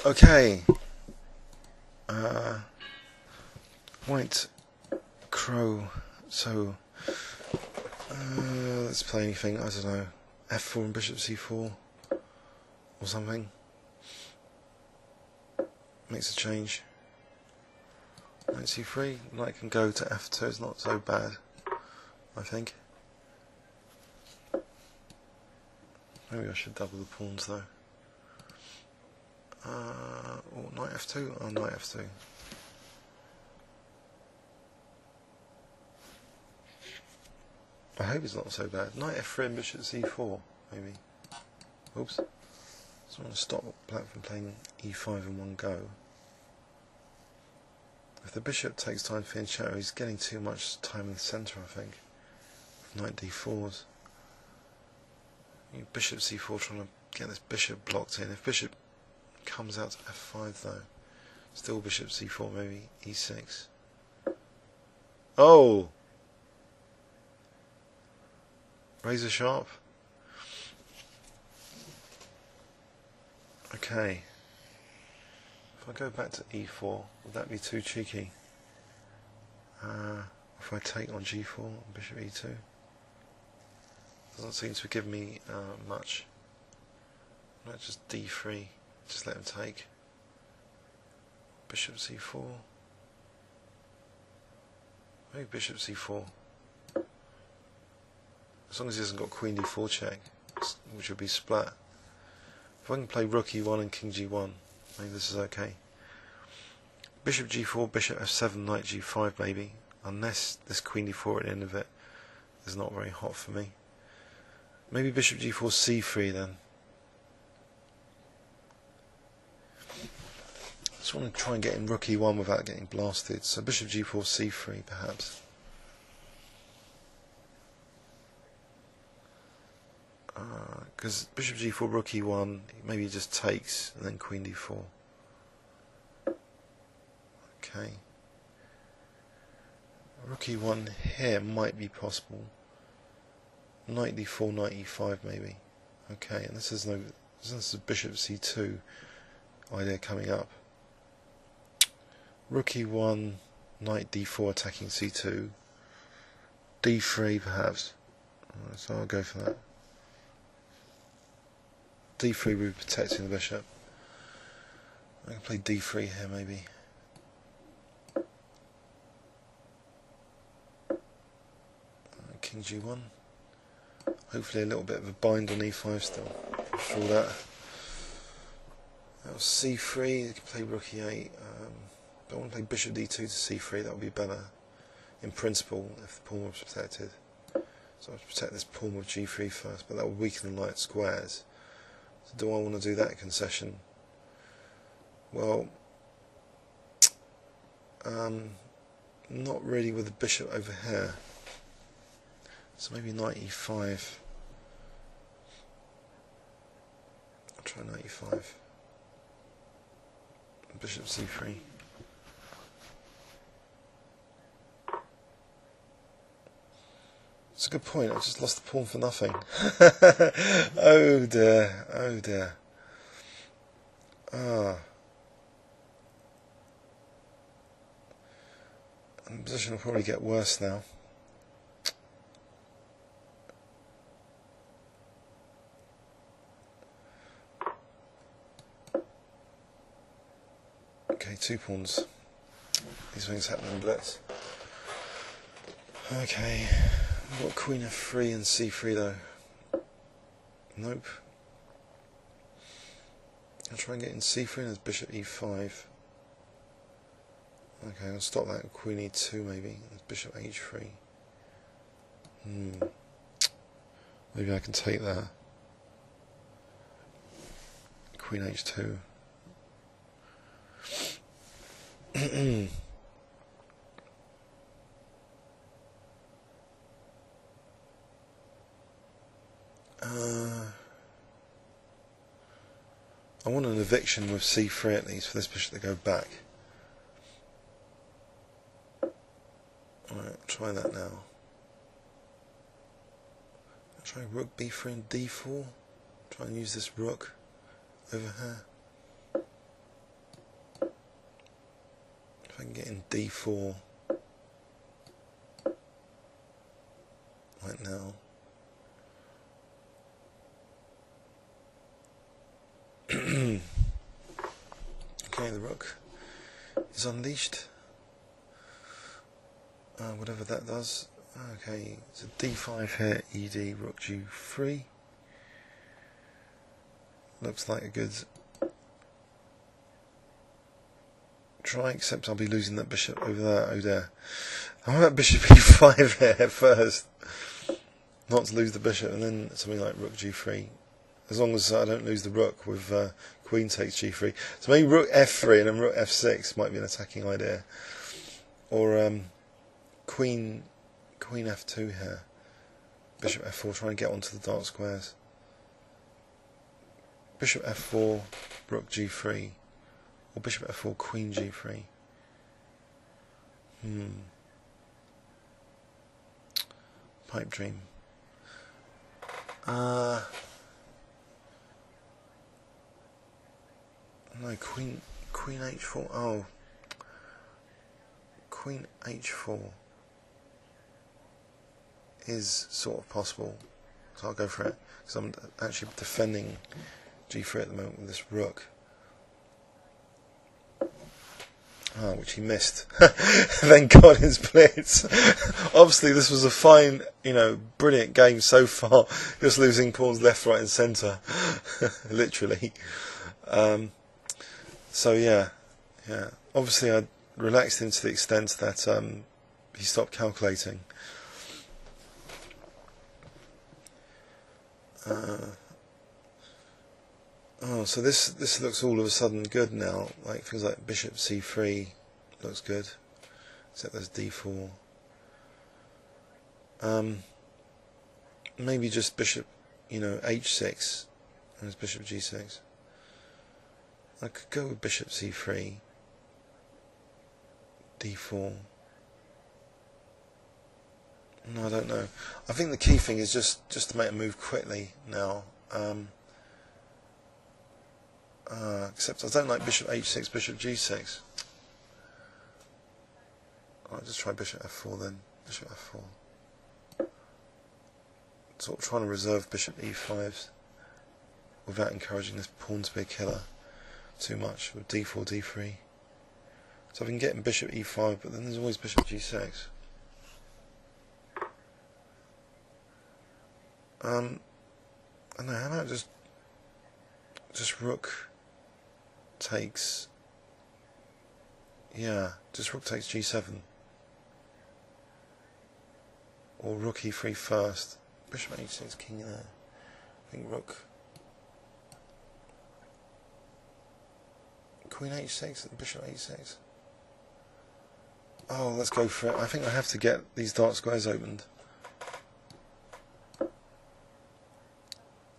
Okay. White crow. So let's play anything. I don't know. F4 and bishop c4 or something. Makes a change. Knight c3. Knight can go to f2. It's not so bad, I think. Maybe I should double the pawns though. Or knight f2. Oh, knight f2. I hope it's not so bad. Knight f3 and bishop c4, maybe. Oops. Just want to stop black from playing e5 in one go. If the bishop takes time to finish shadow, he's getting too much time in the centre, I think. Knight d4s. Bishop c4 trying to get this bishop blocked in. If bishop comes out to f5 though, still bishop c4, maybe e6. Oh! Razor sharp. Okay. If I go back to e4, would that be too cheeky? If I take on g4, bishop e2. Doesn't seem to give me much. Let's just d3, just let him take. Bishop c4. Maybe bishop c4. As long as he hasn't got queen d4 check, which would be splat. If I can play rook e1 and king g1, maybe this is okay. Bishop g4, bishop f7, knight g5 maybe, unless this queen d4 at the end of it is not very hot for me. Maybe bishop g4 c3 then. Just want to try and get in rook e1 without getting blasted, so bishop g4 c3 perhaps. Because bishop g4, rook e1, maybe he just takes and then queen d4. Okay. Rook e1 here might be possible. Knight d4, knight e5 maybe. Okay, and this is bishop c2 idea coming up. Rook e1, knight d4 attacking c2. d3 perhaps. So I'll go for that. d3 will be protecting the bishop. I can play d3 here maybe. King g1. Hopefully a little bit of a bind on e5 still. For that. That was c3. You can play rook e8. But I want to play bishop d2 to c3. That would be better in principle if the pawn was protected. So I'll protect this pawn with g3 first, but that will weaken the knight squares. So do I want to do that concession? Well, not really with the bishop over here. So maybe knight e5. I'll try knight e5. Bishop c3. It's a good point. I just lost the pawn for nothing. Oh dear. Oh dear. Ah. And the position will probably get worse now. Okay, 2 pawns. These things happen in Blitz. Okay, we've got queen f3 and c3 though. Nope. I'll try and get in c3 and there's bishop e5. Okay, I'll stop that with queen e2 maybe. There's bishop h3. Maybe I can take that. Queen h2. I want an eviction with c3 at least for this bishop to go back. Alright, try that now. I'll try rook b3 and d4. Try and use this rook over here. I can get in D4 right now. Okay, the rook is unleashed. Whatever that does. Okay, it's a D5 here, ED, rook G3. Looks like a good try, except I'll be losing that bishop over there. Oh dear. How about bishop E5 here first? Not to lose the bishop, and then something like rook G3. As long as I don't lose the rook with queen takes G3. So maybe rook F3 and then rook F6 might be an attacking idea. Or queen F2 here. Bishop F4, trying to get onto the dark squares. Bishop F4, rook G3. Or bishop F4, queen G3. Pipe dream. No, queen H4. Oh, queen H4 is sort of possible, so I'll go for it because I'm actually defending G3 at the moment with this rook. Which he missed. Thank God it's Blitz. Obviously this was a fine, brilliant game so far. Just losing pawns left, right and centre. Literally. So yeah. Obviously I relaxed him to the extent that he stopped calculating. So this looks all of a sudden good now. Like things like bishop C3 looks good, except there's D4. Maybe just bishop, H6, and there's bishop G6. I could go with bishop C3, D4. No, I don't know. I think the key thing is just to make a move quickly now. Except I don't like bishop H6, bishop G6. I'll just try bishop F4 then. Bishop F4. Sort of trying to reserve bishop E5s without encouraging this pawn to be a killer too much with D4, D3. So I've been getting bishop E5, but then there's always bishop G6. I don't know, how about just rook takes, just rook takes G7, or rook E3 first, bishop H6, king there, I think rook, queen H6 and bishop H6. Oh, let's go for it. I think I have to get these dark squares opened.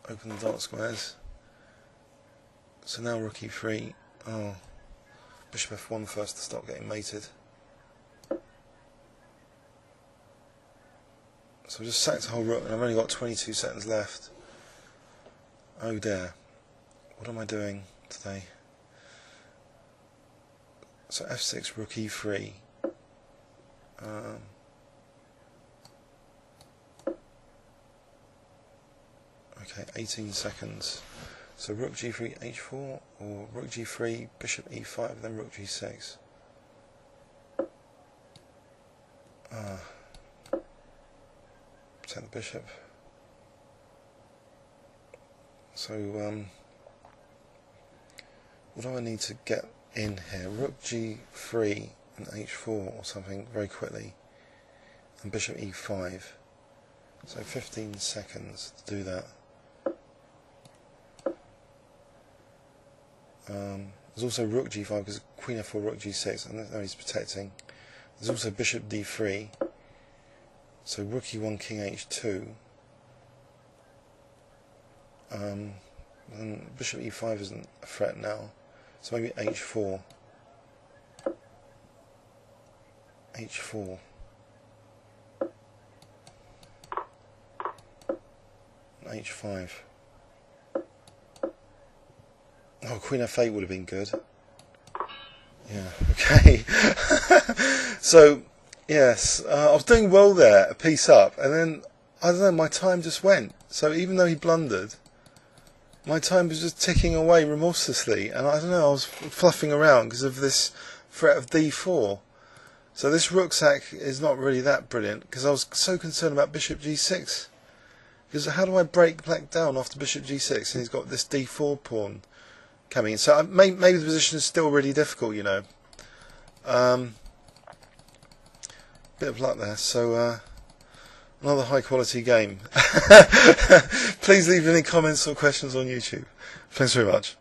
Open the dark squares. So now rook E3. Oh, bishop F1 first to stop getting mated. So I just sacked the whole rook and I've only got 22 seconds left. Oh dear. What am I doing today? So F6, rook E3. Okay, 18 seconds. So rook G3, H4, or rook G3, bishop E5, then rook G6. Protect the bishop. So what do I need to get in here? Rook G3 and H4 or something very quickly, and bishop E5. So 15 seconds to do that. There's also rook G5 because queen F4, rook G6, and there he's protecting. There's also bishop D3, so rook E1, king H2, and bishop E5 isn't a threat now, so maybe H4, H4, and H5. Oh, queen F8 would have been good. Yeah, okay. So, yes, I was doing well there, a piece up, and then, I don't know, my time just went. So even though he blundered, my time was just ticking away remorselessly, and I don't know, I was fluffing around because of this threat of d4. So this rook sack is not really that brilliant, because I was so concerned about bishop g6. Because how do I break black down after bishop g6, and he's got this d4 pawn coming in? So maybe the position is still really difficult, you know. Bit of luck there. So another high quality game. Please leave any comments or questions on YouTube. Thanks very much.